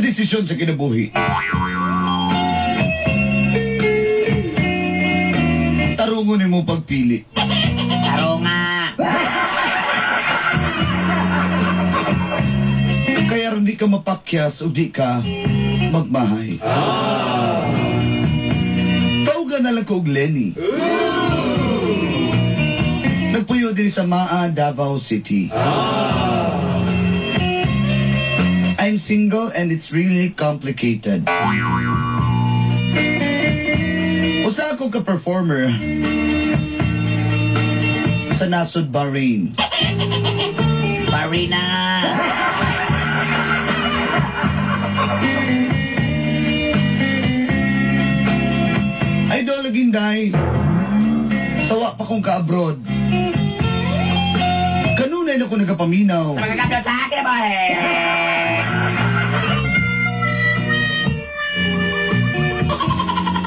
desisyon sa kinabuhi. Tarungon mo pagpili. Tarunga. Kaya rin di ka mapakyas o di ka magmahay. Tauga na lang ko og Lenny. Nagpuyo din sa Maa, Davao City. I'm single and it's really complicated. Usa ako ka-performer sa nasod Bahrain. Barina. Idol Ginday, sawa pa kong ka-abroad. Kanunay na ko nagapaminaw. Sa mga kaplat sa akin ba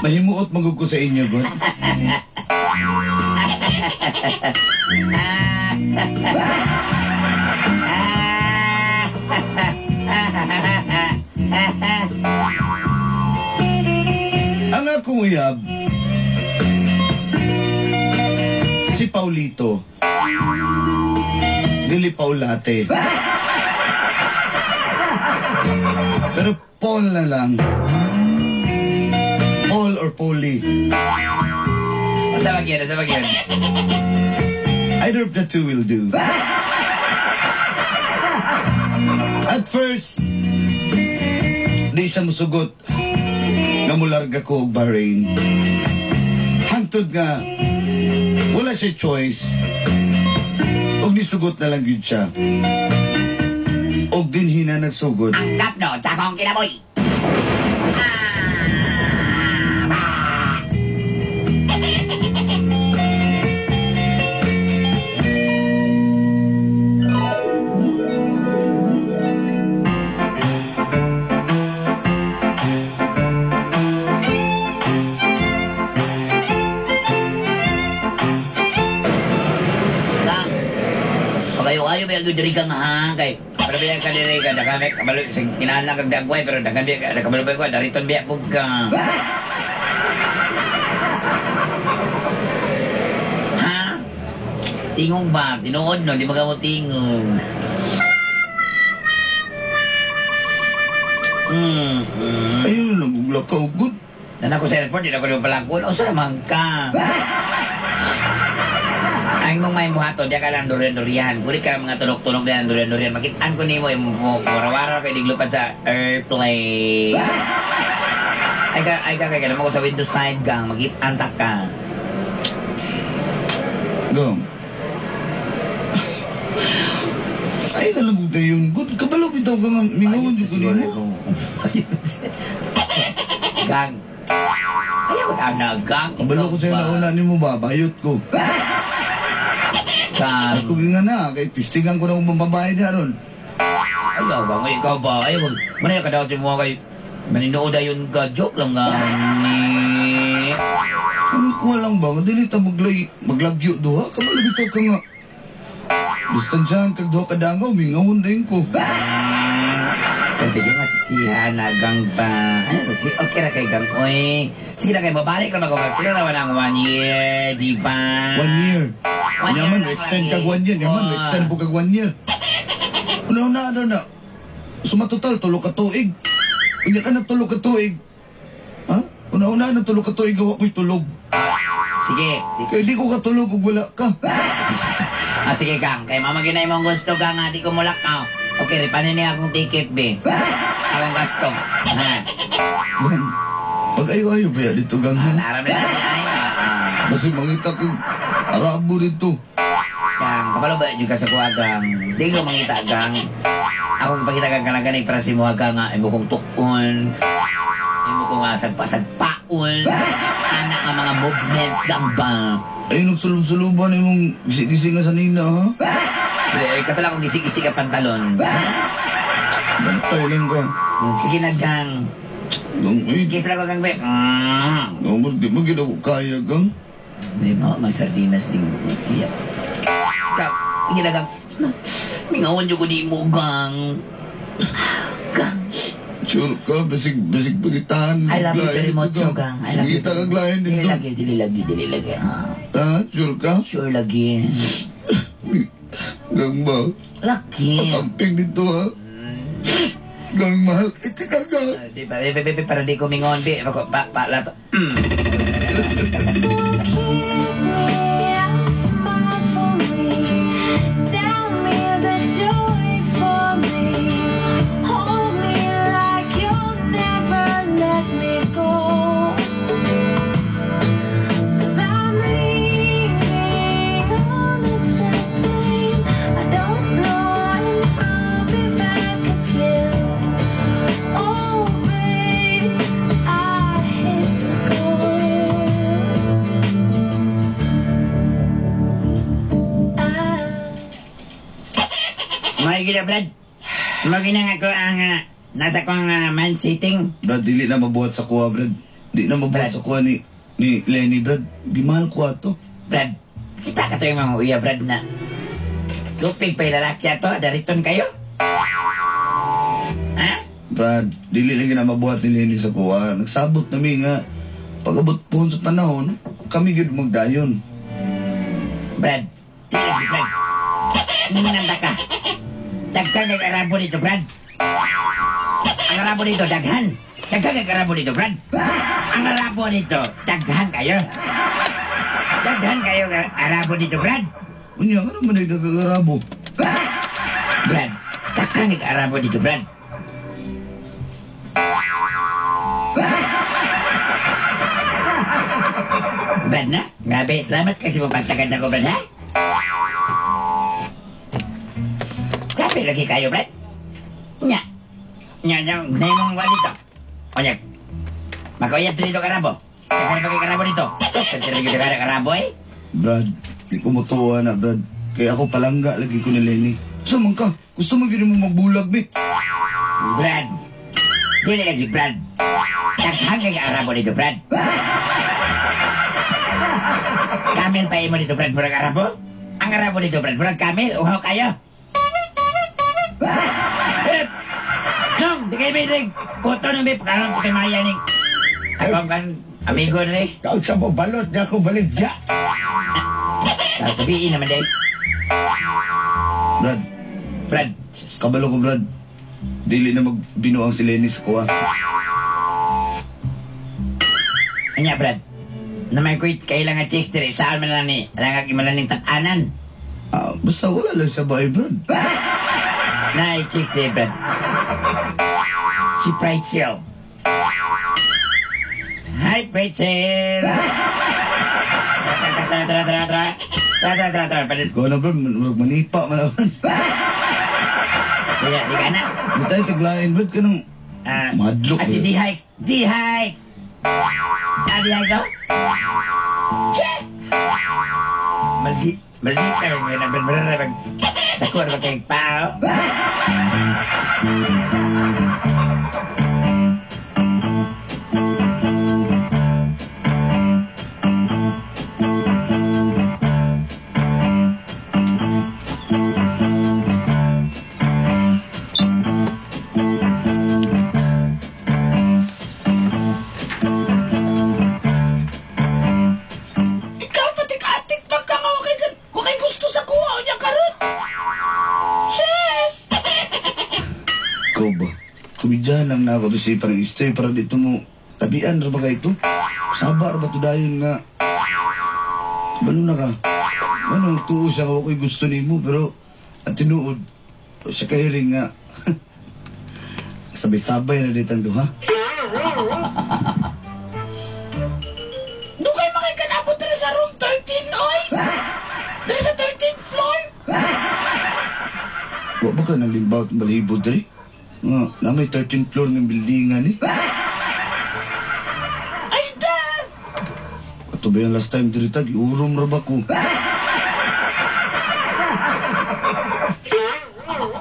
Mahimuot magug ko sa inyo, God. Ang akong uyab, si Paulito. Dili Paulate. Pero Paul na lang. Paul or Polly. Sa bagyan. Either of the two will do. At first, di siya musugot nga mularga ko og Bahrain. Hangtod nga, wala siya choice. Og nisugot na lang yun siya. Og dinhi na nagsugod. ang kapno, tsakong kinaboy. Ayaw ba yung diri kang hang kay para biya ka diri ka nakamek kabalo sa kinahanglan kag dagway pero dagan biya kabalo ba ko dariton biya pug ka. Ha? Tingog ba? Tinuod no, di magamo tingog. Ayun lang, lakaw good. Nan ako sa airport, di na ko palangkon. O sa naman ka? Ang mong may muhato, diya ka lang durian-durian. Kulit ka mga tunog-tunog na durian-durian. Makitaan ko ni mo, wara-wara kayo diglupad sa airplane. Ay ka, naman ko sa window side gang, makitaan ta ka. Gang. Ay, nalabog na yun. Good, kabalo bitaw ka nga. Mingawan dyan ko mo. Gang. Ayaw na, gang. Kabalo ko sa'yo nauna ni mo ba? Bayot ko. Gang. Ako nga na, kay tistingan ko na kung mababae na ron. Ikaw ba? Ayaw, manaya ka daw sa mga kay maninood yun ka. Joke lang nga ni... Walang ba? Dili ta maglagyo doha. Kabalo bitaw ka nga. Distansyahan kag doha ka dangaw. Mingawon din ko. Pwede yung machichihan na gang pa. Ano si okay na kay gang. Uy, sige na kayo, babalik na mag-ugat. Kailan naman ang 1 year, di ba? 1 year. Yaman, lang extend lagi. kag 1 year. Yaman, extend po kag 1 year. Una-una na. Sumatotal, tulog ka tuig. Unya ka na tulog ka tuig. Ha? Una-una na tulog ka tuig. Gawa ko'y tulog. Sige. Kaya di ko katulog kung wala ka. Sige gang, kay mamaginay mong gusto ka nga, di ko mulak ka. Okay, ripanin niya akong ticket, be. Akong gasto. Ha? Gang, pag-ayo-ayo ba yan dito, gang? Alam na ay. Kasi mangita kang arabo dito. Gang, kapalo ba juga sa kuha, gang? Di ko mangita, gang. Ako ipakita kang kalaganay para si mga gang, imo kong tukon. Imo kong sagpa-sagpaon. Anak nga mga movements, gang ba? Ay, nagsulub-suluban yung gisi-gisi nga sa nina, ha? Katala kong gisi-gisi ka pantalon. Bantay lang ka. Sige na, gang. Gang, ay, Kiss lang ko, gang, be. mas di mo ginako kaya, gang. May mga sardinas din. Iya. Gang, hindi na, gang. Mingawan dyan ko di mo, gang. Gang. Sure ka, basig pagitahan. I love you very much, Gang. I love you. Sige, tagaglayan Dili dito. lagi. Ha? Ha? Sure ka? Sure lagi. Gang ba? Lagi. Pakamping dito ha? Gang mahal. Iti ka gang. Di ba, para di ko mingon, di. Lato. So kiss me and smile for me. Tell me that you'll wait for me. Hold me like you'll never let me go. 'Cause I'm leaving on a jet plane. I don't know when I'll be back again. Oh, babe, I hate to go. May gila, Brad. Maginang ako ang nasa kong man sitting. Brad, dili na mabuhat sa kuha, Brad. Di na mabuhat Brad. sa kuha ni Lenny, Brad. Gimahal kuha to. Brad, kita ka to yung mga uya, Brad, na lupig pa yung lalaki ato, dariton kayo. Ha? Brad, dili lagi na mabuhat ni Lenny sa kuha. Nagsabot na mi nga. Pag-abot po sa panahon, kami gud magdayon. Brad, di lagi, Brad. Nanda ka. Dagkang nag-arabo dito, Brad. Ang arabo dito, daghan. Dagkang nag-arabo dito, Brad. Ang arabo dito, daghan kayo. Daghan kayo arabo dito, Brad. Unya ka naman ay nagagarabo. Brad, dagkang nag-arabo dito, Brad. Brad na, ngabe, salamat kasi mapagtagad na ko, Brad, ha? Grabe lagi kayo, Brad. Nya, naimong wala dito. Onyag, makoyap dito karabo. Kaya na karabo dito. Sus, pwede rin yung karabo, eh. Brad, di ko mutuwa na, Brad. Kaya ako palangga lagi ko ni Lenny. Saman ka, gusto mo gini mo magbulag, be. Brad, dili lagi, Brad. Naghanggang arabo dito, Brad. Kamil pa mo dito, Brad, murag arabo? Ang arabo dito, Brad, murag kamil, uhaw kayo. Hep! Nong, di kayo may ring. Kuto nung may pagkaroon ko kay Maya ning. Ako kan, amigo na rin. Kau sa balot niya ako baligya. Tabiin naman day. Brad, Brad, kabalo ko, Brad. Dili na magbinuang si Lenny sa kuha. anya, Brad. Na may kuit kailangan chicks diri. Saan man lang ni? Alang imalan ng tatanan. Basta wala lang siya ba, Brad? Na chicks diri, Brad. Si Rachel. Hi, Rachel. Tara. Ikaw na, Brad. Manipa man naman. Di ka na. Di tayo taglain, Brad. Ka nang madlok. Si D-Hikes. D-Hikes. D-Hikes daw? Che! Maldi ka rin yun. Bener-bener. Takor ba kayong pao? Ikaw pati ka-atik pagka nga kay gusto sa kuha niya karon. Sis! Ikaw ba? Kumidyan lang na ako to si parang istay para dito mo tabian ra ba ka ito? Sabar ba to dayon nga? Balo na ka? Anong tuo siya ako ko'y gusto ni mo pero at tinuod siya kahiring nga sabay-sabay na ditang duha. Dugay makikanabot diri sa room 13, oy! Diri sa 13th floor! Wa ba ka nang limbawt balibod diri? Na may 13th floor ng building nga ni. Ay da! Ato ba yung last time diri tag iurom ra ba ko?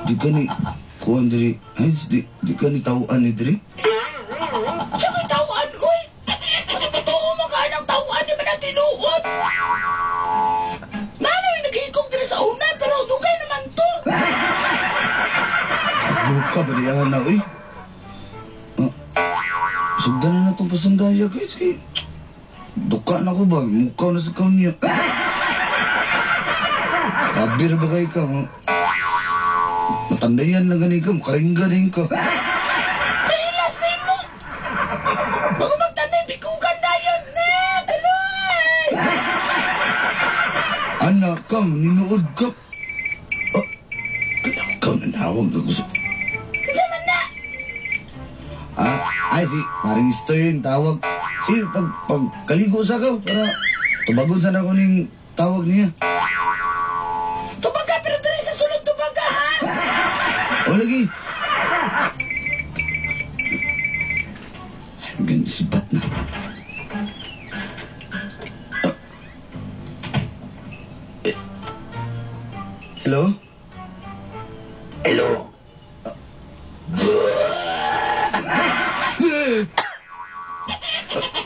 Di ka ni kuhan diri. Ay, di ka ni tawaan ni diri. Siya may tawaan, oy! Ano ba to? Maghanang tawaan niya ba na tinuod? Nanoy naghikog diri sa una pero dugay naman to! Buka ba diyan na, uy? Sugdan na itong pasundaya, guys. Kay... Duka na ko ba? Mukaw na sa kanya. Kabir ba kayo ka? Matandayan na gani ka. Makaringga din ka. Kahilas din mo! Bago magtanay, bikugan na yun, Nek! Aloy! Anak ka, ninuod ka. Ah, kaya ikaw nanawag ako sa... Kasi man na! Ay, si paring isto yun, tawag. Si, pagkaligo sa ka, para tubagon sana ko ning tawag niya. Tubaga, pero dali sa sulod tubaga, ha? O, lagi. Hanggang sibat na. Ah. Hello? Hello?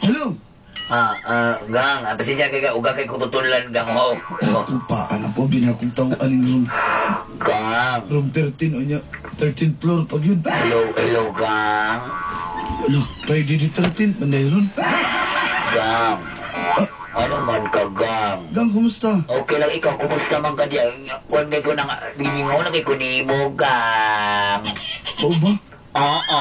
Hello? Gang, pasensya kay uga kay kututulan gang ho. Ako pa, anak ko, binakong tawaan ng room. Gang. Room 13, o niya. 13th floor, pag yun. Hello, gang. Wala, Friday the 13th, manday ron. Gang. Ano man ka, gang? Gang, kumusta? Okay lang ikaw, kumusta man ka diyan? Kung ko nang biningaw na kay kunimo, gang. Oo ba? Oo.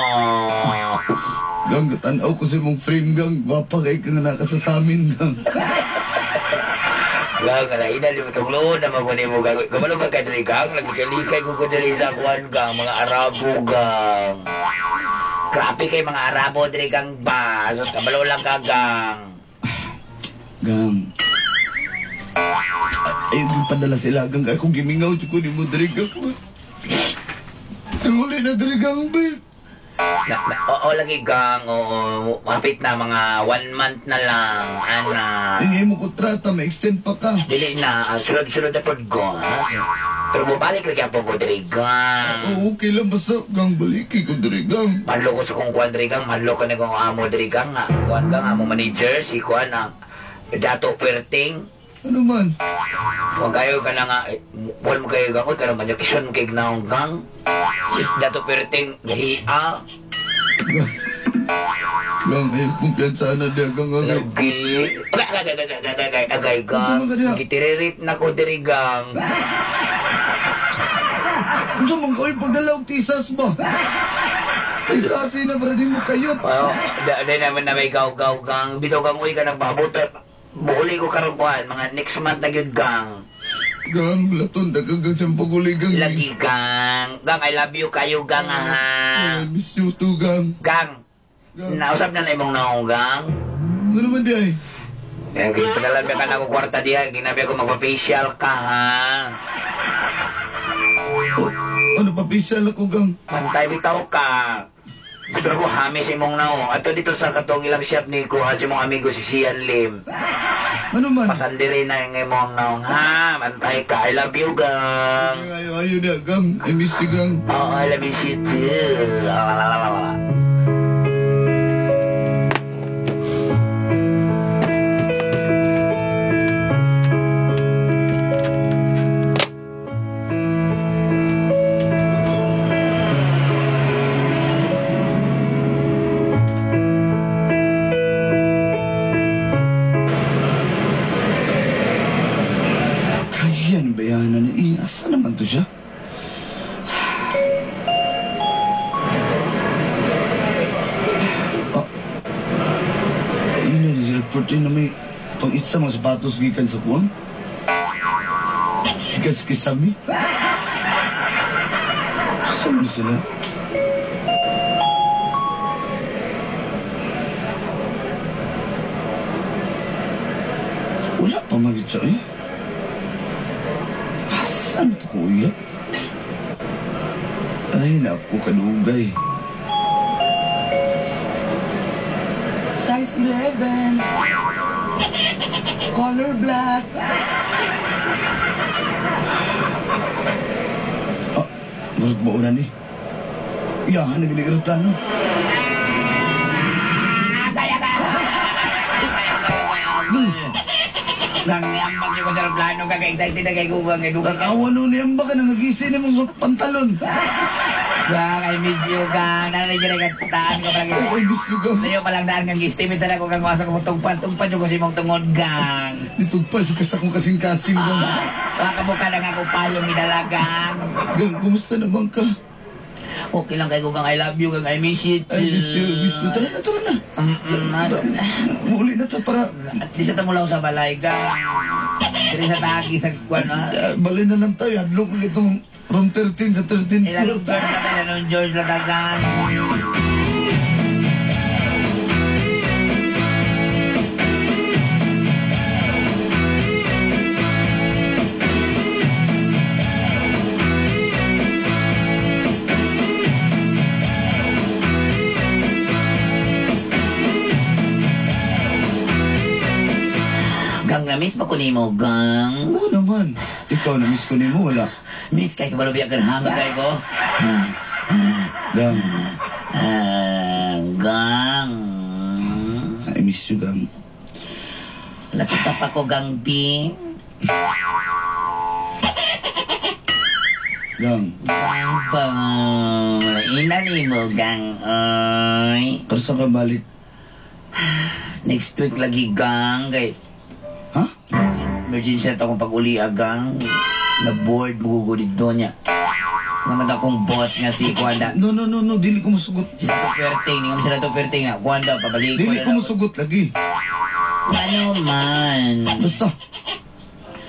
Gang, tanaw ko sa mong frame, gang. Wapa kay ka nga nakasasamin, gang. Gang, kalaina mo itong loon na magunin mo, gang. Kamalo ba ka dali, gang? Nagkalikay ko ko dali sa kuwan, gang. Mga Arabo, gang. Grabe kay mga Arabo dali, gang ba? Sus, kamalo lang ka, gang. Gang. Ayun, padala sila, gang. Ako gimingaw, ko ni mo, dali, gang. Tunguli na, dali, gang, babe. Oo, lagi, gang. Oo, mapit na mga 1 month na lang, anak. Ingay mo kontrata, ma-extend pa ka. Dili na, sunod-sunod na pod ko, ha? Pero bumalik lagi po ko diri, gang. Oo, okay lang, basta, gang, baliki ko, dali, gang. Madlo ko sa kong kuwan diri, gang. Madlo ko na kong amo diri, gang, nga. Kuwan, gang, amo manager, si kuwan, Dato Perting. Ano man? Kung kayo ka na nga, wala mo kayo, gang, ka naman yung kison kay gnaong, gang. Dato Perting, gahiya. Gang, ayun, kumpiyansa na diya, gang, agay. Lagi. Agay, gang. Gitiririt na ko diri, gang. Ano man ko, pagdalaw, tisas ba? Tisasi na, para di mo kayot. Well, dahil naman na may gaw-gaw, gang. Bitaw, gang, uy ka ng babot. Buuli ko karon kuhan, mga next month na yun, gang. Gang, laton, dagagang siyang paguligang. Lagi, gang. Gang, I love you kayo, gang, ha. I miss you too, gang. Gang, nausap na na imong naong, gang. Ano man di ay? Pagalabi ka na ako kwarta diha, ginabi ako magpa-facial ka, ha. Oh, ano pa, facial ako, gang? Pantay bitaw ka. Gusto na ko hamis imong naong. Ato dito sa katong ilang shop ni ko, si mong amigo si Sian Lim. Ano man? Pasandiri na yung imong naong, ha. Pantay ka, I love you, gang. Ayaw na, gang. I miss you, gang. Oh, I love you too. Kayan, bayanan niya. Asa naman to siya? Ayun na, airport yun na may pang-itsa mga sapatos gikan sa kuwan. Gas kisami. Saan sila? Wala pa magitsa eh. Asan ito, kuya? Ay, naku, kanugay. Size 11. Color black. Ah, marag maunan eh. Iyahan na ginigil plano. Nangyambag niyo ko sa plano, kaka-excited na kay Kugang. Tanawa nun niyang baka nangagising na mong pantalon. Gang, I miss you, gang. Nanay-giragaan ka palagi. Ay, miss you, gang. Layo palang daan kang estimate na ako kang wasa ko tungpan yung kasi mong tungod, gang. Nitugpa siya kasi akong kasing-kasing, gang. Baka mo ka lang ako payong idalagang. Gang, kumusta naman ka? Okay lang kayo gang I love you, gang I miss you too. Ay, miss you. Tara na. Muli na ta para... At di sa tamulaw sa balay, gang. Diri sa tagi sa kwan, ha? Bali na lang tayo. Hadlok mo itong room 13 sa 13. Ilalong George na tayo, ilalong George na dagang. Gang na-miss pa ko ni mo, gang. Oo naman. Ikaw na miss ko ni mo, wala. Miss kay kabalo biya kan hangad kay ko. Gang, Gang. I miss you, gang. Laki sa pa ko, gang di. Gang, Gang pa. Ina ni mo, gang. Ay. karsa ka balik. Next week lagi, gang. Kay Ha? emergency na akong pag-uli, gang. Na-board, magugulid doon niya. Naman akong boss nga si Kwanda. No. Dili ko musugot. Sila to perting, nga sila to perting nga. Kwanda, pabalik Dili ko musugot lagi. Ano man. Basta.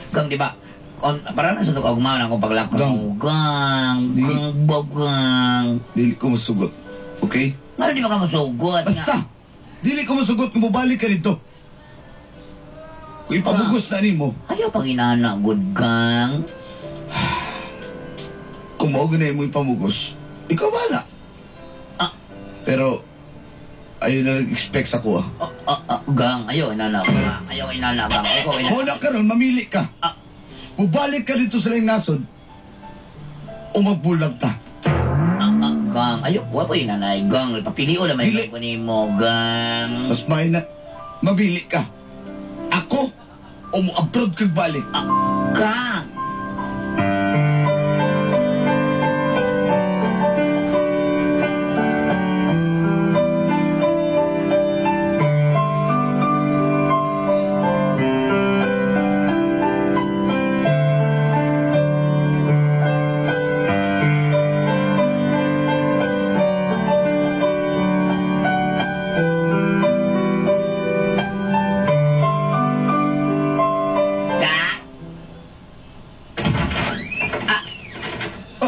Gang, di ba? Para na sa tukagmaw na akong paglakaw. Gang. Bagang. Dili ko musugot. Okay? Ano di ba ka masugot? Basta. Dili ko musugot kung bubalik ka dito. Kung ipabugos na ni mo. Ayaw pang inana, good gang. Kung mauganay mo ipamugos, ikaw bala. Ah. Pero, ayaw na nag-expect sa kuha. Gang, ayaw inana, gang. Ayaw inana, gang. Ikaw inana. Muna ka ron, mamili ka. Ah. Bubalik ka dito sa nasod o magbulag ta. Gang, ayaw. Wala po inanay, gang. Papilio naman Dili. yung ko ni mo, gang. Mas may na, mabili ka. Ako o mo abroad kag balik. Gang.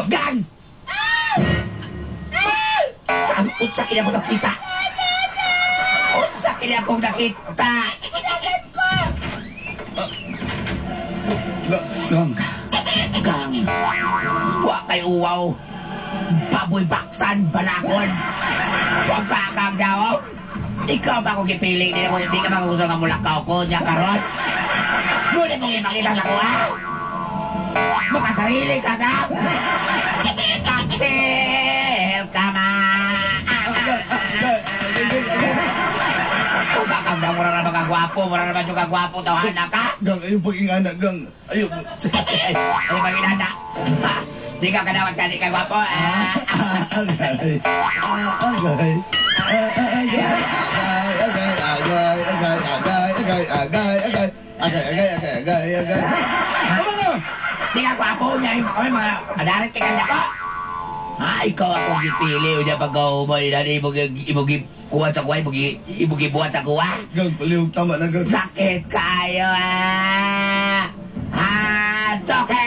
Gang! Ang utsa kini ako nakita. Utsa kini ako nakita. Gang, Gang! Buwa kay uwaw. Baboy baksan, balakon. Huwag ka kang daw. Ikaw pa ako kipili. Hindi ka magugusto nga mulakaw ko. Diyan karon. Muli mong ipakita sa kuha. Makasarili ka, Gang! Taksil ka ma! Kung bakang daw, mura naman kagwapo. Mura naman yung kagwapo. Tawahan ka. gang, ayaw paging anak, gang. Ayaw. Ano bang inanda? Di ka kadawat ka, di ka gwapo. Agay. Agay. Tama na! Di ka gwapo niya. Kami mga adarit ka kanya ko. Ikaw akong gipili. O niya pag-gaumay na ibugi kuha sa kuha. Ibugi buhat sa kuha. Gang, palihog tama na, gang. Sakit kayo ah! Toke!